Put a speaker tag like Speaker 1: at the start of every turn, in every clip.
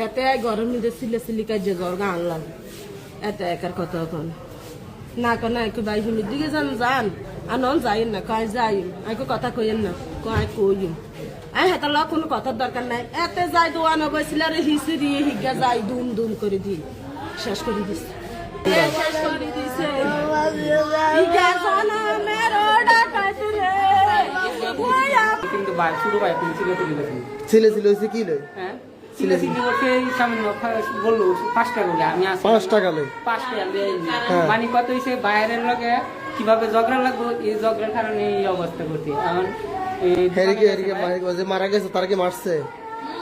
Speaker 1: এতে ঘরের মধ্যে সিলে কাজে ঘর আনলাম এতে একার কথা এখন না কেন একটু ভাই শুনি দিকে যান আর নন যাইন না কয় যাইম আইকো কথা কইেন না কয় কইম আই হেতার লগ কোনো কথার দরকার নাই এতে যাই দোয়ান গেছিল রে হিসিরি হিগা যাই দুম দুম করে দি শেষ করে দিছে শেষ করে দিছে হিগা জানা মেরোডা কাটে রে
Speaker 2: কিন্তু ভাই শুরু ভাই তুমি
Speaker 3: ছেলে ছিল হয়েছে কি লই
Speaker 2: হ্যাঁ ছেলে বলছে সামান্য বললো 5 টাকা বলে আমি আসি
Speaker 3: 5 টাকা লই
Speaker 2: 5 টাকা মানে কত হয়েছে বাইরের লগে কিভাবে ঝগড়া লাগবো এই ঝগড়ার কারণে এই অবস্থা করতে এখন
Speaker 3: মারা গেছে তারা কি মারছে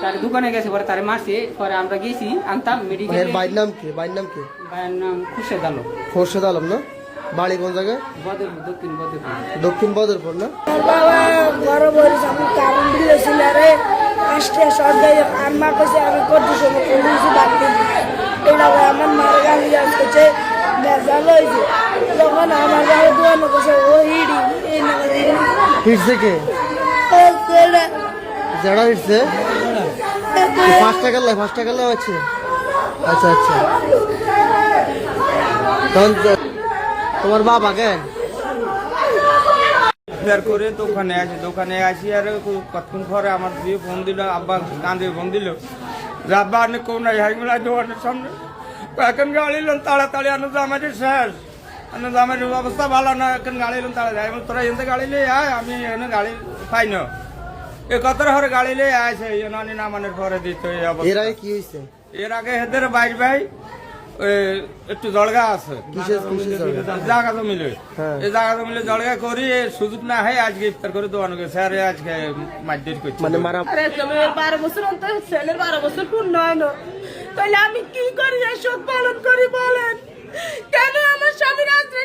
Speaker 2: তার দোকানে গেছে পরে তারে মারছে পরে আমরা গেছি আনতাম মেডিকেল
Speaker 3: ভাইয়ের নাম কি ভাইয়ের
Speaker 2: নাম খুরশেদ আলম
Speaker 3: খোরশেদ আলম না বাড়ি কোন জায়গায়
Speaker 2: বদরপুর
Speaker 3: দক্ষিণ বদরপুর না
Speaker 4: বাবা বড় বড় আমি কারণ দিয়েছিল রে আসতে সরকার আর মা কাছে আমি করতে সময় করেছি বাড়িতে এটা আমার মার গালি আসছে বেজাল হয়েছে যখন আমার বাবা দোয়ানো কাছে ও হিড়ি এই না
Speaker 3: হিটছে কে যারা হিটছে 5 টাকা লাই আছে আচ্ছা আচ্ছা তখন তোমার বাবা কেন
Speaker 5: করে দোকানে আসি আর কতক্ষণ পরে আমার দিয়ে ফোন দিল আব্বা কাঁদে ফোন দিল যে আব্বা আপনি কোন হাইগুলা দোকানের সামনে এখন গাড়ি লোন তাড়াতাড়ি আনো আমাদের শেষ আমার অবস্থা ভালো না এখন গাড়ি লোন তাড়াতাড়ি তোরা এখান গাড়ি লিয়ে আয় আমি এখানে গাড়ি পাই না এ কত হরে গাড়ি লিয়ে আসে নানি নামানোর পরে দিত এই অবস্থা
Speaker 3: এর আগে কি হয়েছে
Speaker 5: এর আগে হেদের ভাই একটু জলগা আছে জায়গা জমিলে এই জায়গা জমিলে জলগা করি সুযোগ না হয় আজকে ইফতার করে দোয়ানো গেছে আর আজকে মারধর করছে
Speaker 3: মানে মারা
Speaker 1: আরে তুমি 12 বছর অন্তর ছেলের 12 বছর পূর্ণ হয় না তাহলে আমি কি করি এসব পালন করি বলেন কেন আমার স্বামী রাত্রে